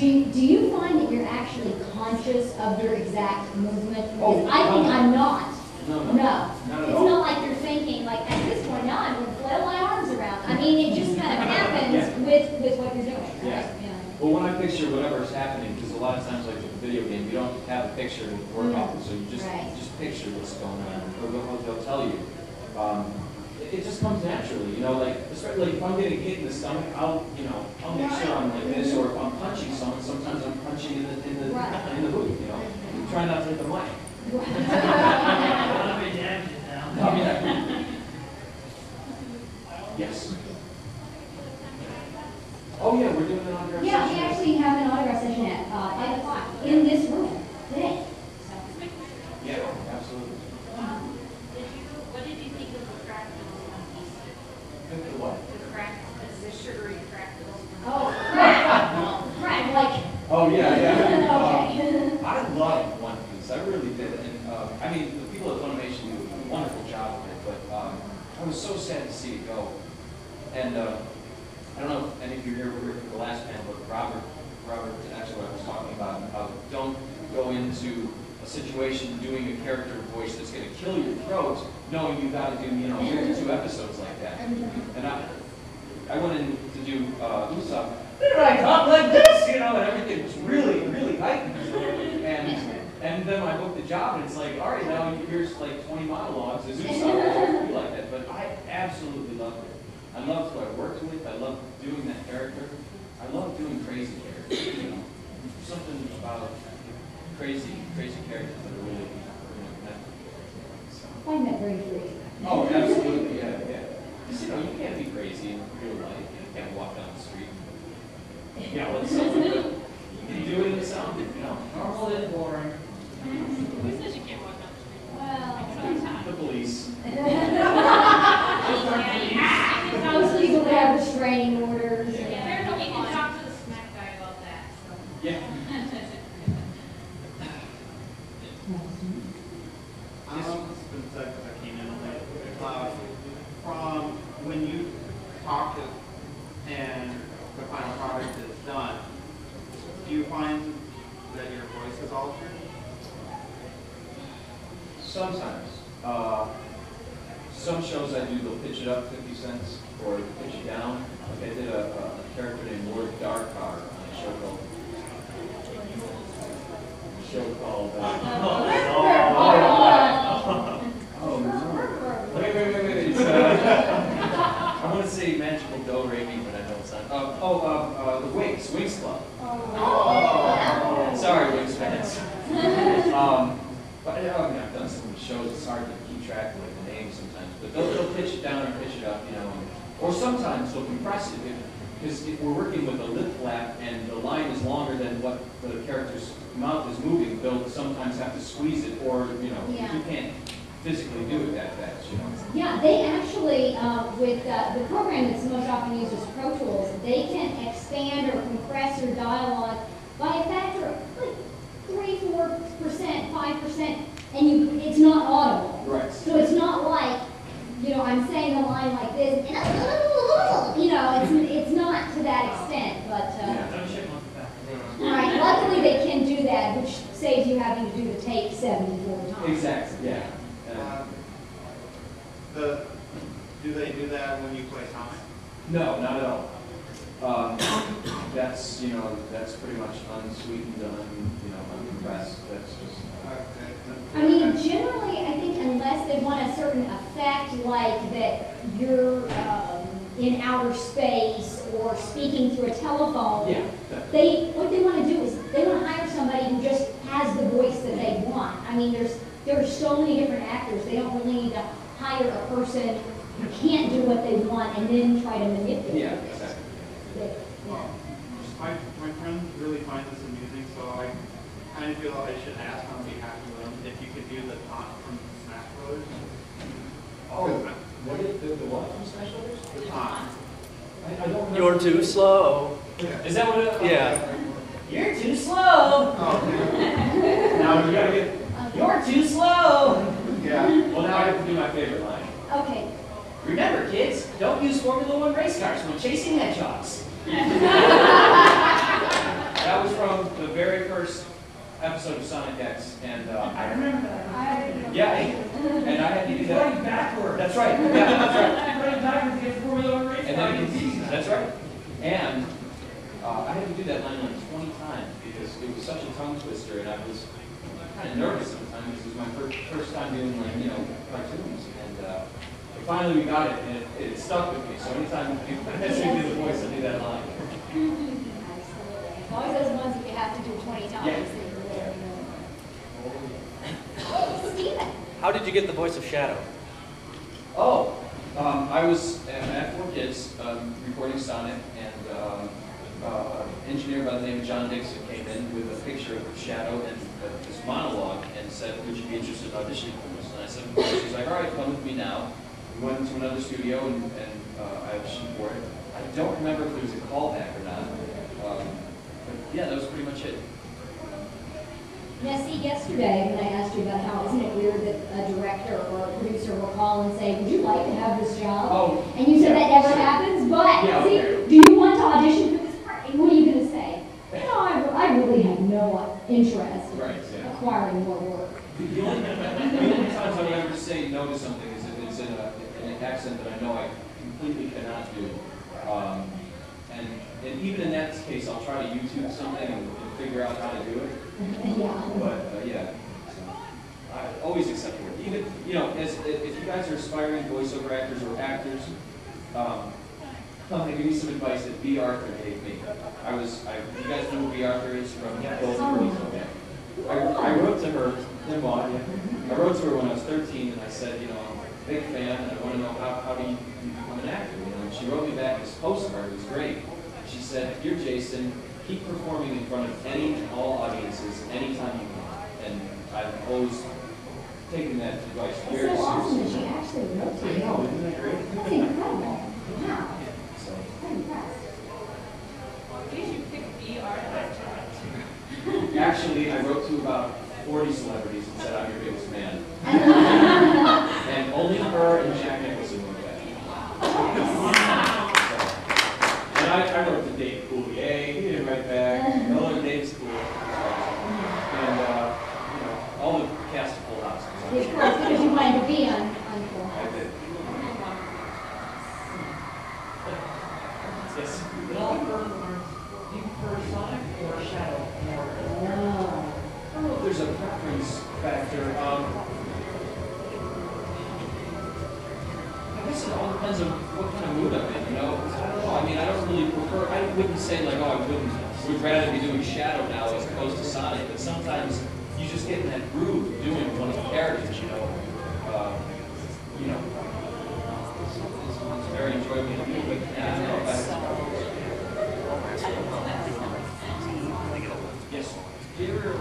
Do you find that you're actually conscious of your exact movement? Because Oh, I think I'm not. No. No. Not at It's all. not like you're thinking, like, at this point now I'm going to flail my arms around. I mean, it just kind of happens with what you're doing, right? Yeah. Well, when I picture whatever's happening, because a lot of times, like with a video game, you don't have a picture to work off of, so you just picture what's going on, or they'll tell you. It just comes naturally, you know. Like, especially like if I'm getting hit in the stomach, I'll make sure I'm like this, or if I'm punching someone, sometimes I'm punching in the boot, you know. Try not to hit the mic. Yes. Oh yeah, we're doing an autograph session. Yeah, we actually have an autograph session at 5 o'clock in this room today. Yeah, absolutely. What did you think of the crackles on DC? The what? The crackles, the sugary crackles. Oh, crack, like. Oh yeah. Okay. I loved One Piece. I really did, and I mean, the people at Funimation do a wonderful job of it. But I was so sad to see it go. And I don't know if any of you here were here for the last panel, but Robert, that's what I was talking about. Don't go into a situation doing a character voice that's going to kill your throat, knowing you've got to do 52 episodes like that. And I went in to do Usopp. Did I talk like this? And everything was really, really heightened. And then I booked the job, and it's like, all right, now here's like 20 monologues as Usopp. It won't be like that, but I absolutely loved it. I loved who I worked with. I loved doing that character. I love doing crazy characters. Something about crazy characters that are really connected. So. I find that very free. Oh, absolutely, yeah. Because you can't be crazy in real life. You can't walk down the street. It's something that you can do it in the sound. Normal and boring. Who says you can't walk down the street? Well, The police. most people have restraining orders. You can talk to the smack guy about that. So. Yeah. This has been said because I came in late. From when you talk and the final product is done, do you find that your voice is altered? Sometimes. Some shows I do, they'll pitch it up 50 cents or pitch it down. Like I did a character named Lord Darkar on a show called Wait. It's, I want to say Magical Do Re Mi, but I know it's not. The Wings Club. Sorry, Wings fans. But I've done some of the shows. It's hard to keep track of the names sometimes. But they'll pitch it down or pitch it up, Or sometimes they'll compress it because if we're working with a lip flap and the line is longer than what the character's mouth is moving, they'll sometimes have to squeeze it, or you can't physically do it that fast, Yeah, they actually, with the program that's most often used as Pro Tools, they can expand or compress your dialogue by a factor of like 3, 4%, 5%, and it's not audible. Right. So it's not like, I'm saying the line like this, and it's not to that extent, but right. Luckily they can do that, which saves you having to do the tape 74 times. Exactly. Yeah. Do they do that when you play Sonic? No, not at all. That's pretty much unsweetened, uncompressed. That's just. I mean, generally, I think unless they want a certain effect, like that you're in outer space or speaking through a telephone, what they want to do is they want to hire somebody who just has the voice that they want. I mean, there are so many different actors. They don't really need to hire a person who can't do what they want and then try to manipulate it. Yeah, exactly. My friend really finds this amusing, so I kind of feel I should ask on behalf of them if you could do the taunt from Smash Brothers. Oh, what is the what from Smash Brothers? The taunt. I don't know. You're too slow. Is that what it is? Yeah. You're too slow. Oh, Now you gotta get. You're too slow. yeah. Well, now I have to do my favorite line. Okay. Remember, kids, don't use Formula 1 race cars when chasing hedgehogs. That was episode of Sonic X, and I remember that. yeah, and I had to do He's that. going backwards. That's right. Yeah, that's right. Running backwards against Formula One race. And then that's right. And I had to do that line like 20 times because it was such a tongue twister, and I was kind of nervous at the time because it was my first time doing like cartoons, and finally we got it, and it stuck with me. So anytime people ask me to do the voice, I do that line. Absolutely. As long as those ones that you have to do 20 times. Yeah. Oh, Steven. How did you get the voice of Shadow? Oh, I had 4 kids recording Sonic, and an engineer by the name of John Dixon came in with a picture of Shadow and this monologue and said, would you be interested in auditioning for this? And I said, of course. She's like, all right, come with me now. We went to another studio and I auditioned for it. I don't remember if there was a callback or not. But yeah, that was pretty much it. Now, see, yesterday when I asked you about how isn't it weird that a director or a producer will call and say, would you like to have this job? Oh, and you said yeah, that never sure. happens, but Yeah, see, okay. do you want to audition for this part? And what are you going to say? You know, I really have no interest in Right, yeah. acquiring more work. The only times I would ever say no to something is if it's in an accent that I know I completely cannot do. And even in that case, I'll try to YouTube something and figure out how to do it. Yeah. But yeah, so I always accept work. Even if you guys are aspiring voiceover actors or actors, I'm gonna give you some advice that B. Arthur gave me. You guys know who B. Arthur is from Golden Girls? Okay. I wrote to her. I wrote to her when I was 13, and I said, I'm a big fan, and I want to know how do you become an actor? And she wrote me back this postcard. It was great. She said, "Dear Jason, keep performing in front of any and all audiences anytime you can." And I've always taken that advice It's very so awesome that seriously. she actually wrote to I you. know, isn't that great? That's incredible. Wow. So, I'm impressed. You should pick B Arthur. actually, I wrote to about 40 celebrities and said, "I'm your biggest fan." And only her and Jack Nicholson wrote that. And I wrote to Dave Coulier, he didn't write back. Hello, Dave's cool. And, all the cast of Full House. It's cool, it's because you wanted to be on Full I House. did. Yes. In all furthermore, do you prefer Sonic or Shadow more? No. I don't know if there's a preference factor. I guess it all depends on what kind of mood I'm in, I don't know. I mean, I don't really prefer, I wouldn't say like, I would rather be doing Shadow now as opposed to Sonic, but sometimes you just get in that groove of doing one of the characters, It's very enjoyable to do, but yeah, I don't know. Yes. Do you ever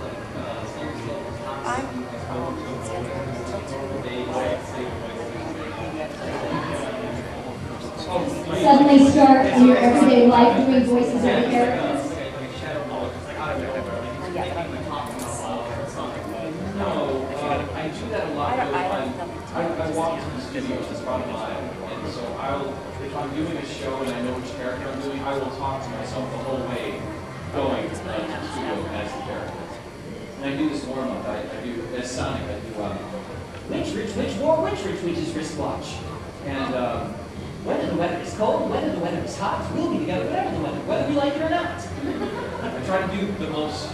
Suddenly start in your everyday life doing voices of the characters? No, I do that a lot. I walk to the studios as part of mine, and so if I'm doing a show and I know which character I'm doing, I will talk to myself the whole way going to the studio as the character. And I do this warm-up. I do, as Sonic, I do, which retweets wristwatch? And, whether the weather is cold, whether the weather is hot, we'll be together whatever the weather, whether we like it or not. I try to do the most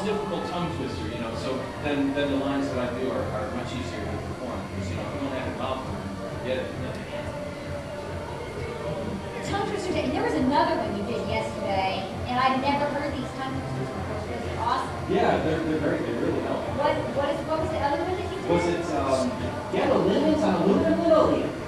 difficult tongue twister, so then the lines that I do are much easier to perform, because, you don't have a mouth to get it. Tongue twister, there was another one you did yesterday, and I've never heard these tongue twisters before. Those are awesome. Yeah, they're very good, really help. What was the other one that you did? Was it, Get a limit on aluminum linoleum?